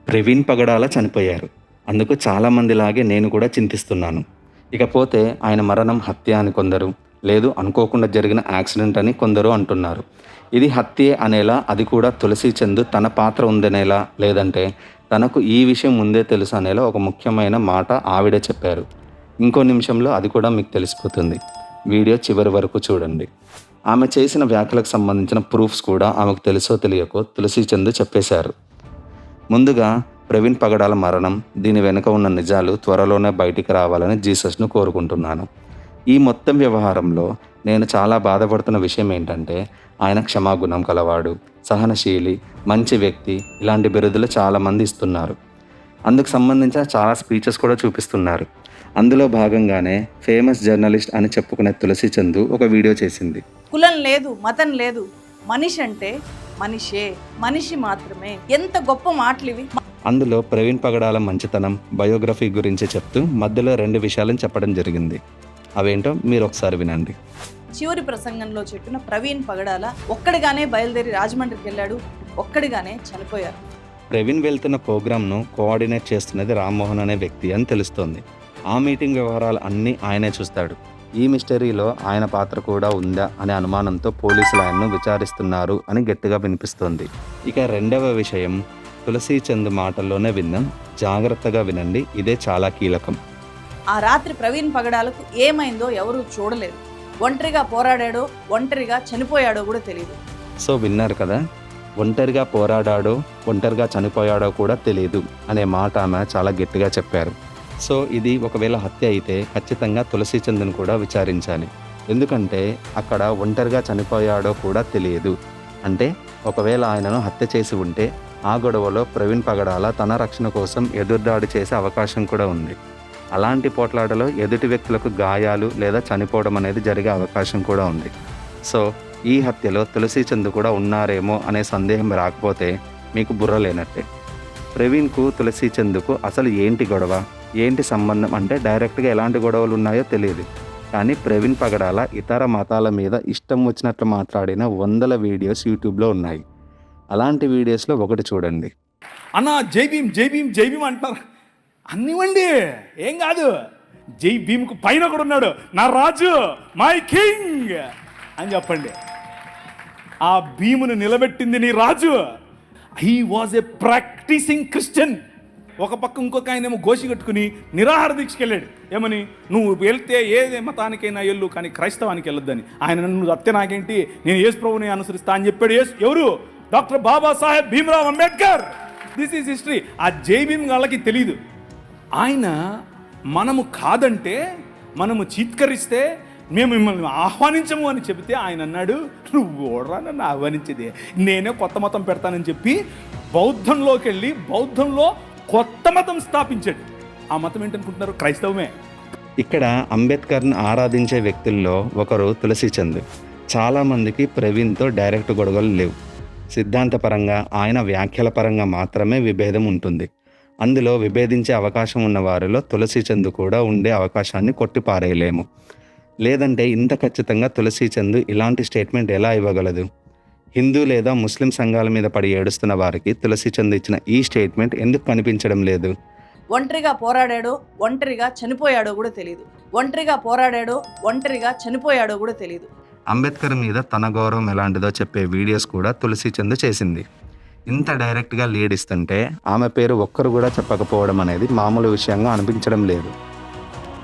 ప్రవీణ్ పగడాల చనిపోయారు. అందుకు చాలామందిలాగే నేను కూడా చింతిస్తున్నాను. ఇకపోతే ఆయన మరణం హత్య అని కొందరు, లేదు అనుకోకుండా జరిగిన యాక్సిడెంట్ అని కొందరు అంటున్నారు. ఇది హత్యే అనేలా, అది కూడా తులసి చంద్ తన పాత్ర ఉందనేలా, లేదంటే తనకు ఈ విషయం ముందే తెలుసు అనేలా ఒక ముఖ్యమైన మాట ఆవిడే చెప్పారు. ఇంకో నిమిషంలో అది కూడా మీకు తెలిసిపోతుంది. వీడియో చివరి వరకు చూడండి. ఆమె చేసిన వ్యాఖ్యలకు సంబంధించిన ప్రూఫ్స్ కూడా ఆమెకు తెలుసో తెలియకో తులసి చంద్ చెప్పేశారు. ముందుగా ప్రవీణ్ పగడాల మరణం, దీని వెనుక ఉన్న నిజాలు త్వరలోనే బయటికి రావాలని జీసస్ను కోరుకుంటున్నాను. ఈ మొత్తం వ్యవహారంలో నేను చాలా బాధపడుతున్న విషయం ఏంటంటే, ఆయన క్షమాగుణం కలవాడు, సహనశీలి, మంచి వ్యక్తి, ఇలాంటి బిరుదులు చాలామంది ఇస్తున్నారు. అందుకు సంబంధించిన చాలా స్పీచెస్ కూడా చూపిస్తున్నారు. అందులో భాగంగానే ఫేమస్ జర్నలిస్ట్ అని చెప్పుకునే తులసి చంద్ ఒక వీడియో చేసింది. కులం లేదు, మతం లేదు, మనిషి అంటే మనిషే, మనిషి మాత్రమే. ఎంత గొప్ప మాటలు ఇవి. అందులో ప్రవీణ్ పగడాల మంచితనం, బయోగ్రఫీ గురించి చెప్తూ మధ్యలో 2 విషయాలను చెప్పడం జరిగింది. అవేంటో మీరు ఒకసారి వినండి. చివరి ప్రసంగంలో చెప్పిన ప్రవీణ్ పగడాల ఒక్కడిగానే బయలుదేరి రాజమండ్రికి వెళ్ళాడు, ఒక్కడిగానే చనిపోయారు. ప్రవీణ్ వెళ్తున్న ప్రోగ్రామ్ను కోఆర్డినేట్ చేస్తున్నది రామ్మోహన్ అనే వ్యక్తి అని తెలుస్తోంది. ఆ మీటింగ్ వ్యవహారాలు అన్నీ ఆయనే చూస్తాడు. ఈ మిస్టరీలో ఆయన పాత్ర కూడా ఉందా అనే అనుమానంతో పోలీసులు ఆయన్ను విచారిస్తున్నారు అని గట్టిగా వినిపిస్తోంది. ఇక 2వ విషయం తులసి చంద్ మాటల్లోనే విందాం. జాగ్రత్తగా వినండి, ఇదే చాలా కీలకం. ఆ రాత్రి ప్రవీణ్ పగడాలకు ఏమైందో ఎవరూ చూడలేదు. ఒంటరిగా పోరాడాడో, ఒంటరిగా చనిపోయాడో కూడా తెలియదు. సో విన్నారు కదా, ఒంటరిగా పోరాడాడో, ఒంటరిగా చనిపోయాడో కూడా తెలియదు అనే మాట ఆమె చాలా గట్టిగా చెప్పారు. సో ఇది ఒకవేళ హత్య అయితే ఖచ్చితంగా తులసి చంద్ను కూడా విచారించాలి. ఎందుకంటే అక్కడ ఒంటరిగా చనిపోయాడో కూడా తెలియదు అంటే, ఒకవేళ ఆయనను హత్య చేసి ఉంటే ఆ గొడవలో ప్రవీణ్ పగడాల తన రక్షణ కోసం ఎదురుదాడి చేసే అవకాశం కూడా ఉంది. అలాంటి పోట్లాటలో ఎదుటి వ్యక్తులకు గాయాలు లేదా చనిపోవడం అనేది జరిగే అవకాశం కూడా ఉంది. సో ఈ హత్యలో తులసి చంద్ కూడా ఉన్నారేమో అనే సందేహం రాకపోతే మీకు బుర్ర లేనట్టే. ప్రవీణ్కు తులసి చంద్కు అసలు ఏంటి గొడవ, ఏంటి సంబంధం అంటే డైరెక్ట్గా ఎలాంటి గొడవలు ఉన్నాయో తెలియదు. కానీ ప్రవీణ్ పగడాల ఇతర మతాల మీద ఇష్టం వచ్చినట్లు మాట్లాడిన 100 వీడియోస్ యూట్యూబ్లో ఉన్నాయి. అలాంటి వీడియోస్లో ఒకటి చూడండి. అన్న జై భీమ్ జై భీమ్ జై భీమ్ అంటారు. అన్నివ్వండి, ఏం కాదు. జై భీమ్కు పైన కూడా ఉన్నాడు, నా రాజు, మై కింగ్ అని చెప్పండి. ఆ భీమును నిలబెట్టింది నీ Raju. He was a practicing Christian. ఒక పక్క ఇంకొక ఆయనేమో గోషి కట్టుకుని నిరాహార దీక్షకి వెళ్ళాడు. ఏమని, నువ్వు వెళ్తే ఏ మతానికైనా వెళ్ళు, కానీ క్రైస్తవానికి వెళ్ళొద్దని. ఆయన నన్ను హత్య నాకేంటి, నేను యేసు ప్రభువుని అనుసరిస్తా అని చెప్పాడు. ఎవరు? Doctor Babasaheb Bhimrao Ambedkar. This is history. ఆ జై భీమ్ వాళ్ళకి తెలియదు. ఆయన మనము కాదంటే, మనము చీత్కరిస్తే మేము మిమ్మల్ని ఆహ్వానించము అని చెబితే ఆయన అన్నాడు, నువ్వు ఓడరా నన్ను ఆహ్వానించేది, నేనే కొత్త మతం పెడతానని చెప్పి బౌద్ధంలోకి వెళ్ళి బౌద్ధంలో కొత్త మతం స్థాపించాడు. ఆ మతం ఏంటనుకుంటున్నారు? క్రైస్తవమే. ఇక్కడ అంబేద్కర్ను ఆరాధించే వ్యక్తుల్లో ఒకరు తులసి చంద్. చాలామందికి ప్రవీణ్తో డైరెక్ట్ గొడవలు లేవు. సిద్ధాంతపరంగా, ఆయన వ్యాఖ్యల పరంగా మాత్రమే విభేదం ఉంటుంది. అందులో విభేదించే అవకాశం ఉన్న వారిలో తులసి చంద్ కూడా ఉండే అవకాశాన్ని కొట్టిపారేయలేము. లేదంటే ఇంత ఖచ్చితంగా తులసి చంద్ ఇలాంటి స్టేట్మెంట్ ఎలా ఇవ్వగలదు? హిందూ లేదా ముస్లిం సంఘాల మీద పడి ఏడుస్తున్న వారికి తులసి చంద్ ఇచ్చిన ఈ స్టేట్మెంట్ ఎందుకు కనిపించడం లేదు? ఒంటరిగా పోరాడాడో, ఒంటరిగా చనిపోయాడో కూడా తెలియదు. ఒంటరిగా పోరాడాడో, ఒంటరిగా చనిపోయాడో కూడా తెలియదు. అంబేద్కర్ మీద తన గౌరవం ఎలాంటిదో చెప్పే వీడియోస్ కూడా తులసి చంద్ చేసింది. ఇంత డైరెక్ట్గా లీడ్ ఇస్తుంటే ఆమె పేరు ఒక్కరు కూడా చెప్పకపోవడం అనేది మామూలు విషయంగా అనిపించడం లేదు.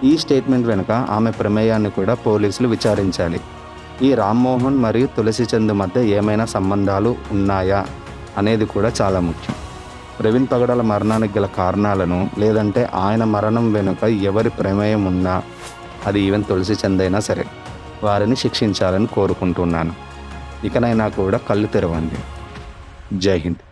ఈ స్టేట్మెంట్ వెనుక ఆమె ప్రమేయాన్ని కూడా పోలీసులు విచారించాలి. ఈ రామ్మోహన్ మరియు తులసి చంద్ మధ్య ఏమైనా సంబంధాలు ఉన్నాయా అనేది కూడా చాలా ముఖ్యం. ప్రవీణ్ పగడాల మరణానికి గల కారణాలను, లేదంటే ఆయన మరణం వెనుక ఎవరి ప్రమేయం ఉన్నా, అది ఈవెన్ తులసి చంద్ అయినా సరే, వారిని శిక్షించాలని కోరుకుంటున్నాను. ఇకనైనా కూడా కళ్ళు తెరవండి. జై హింద్.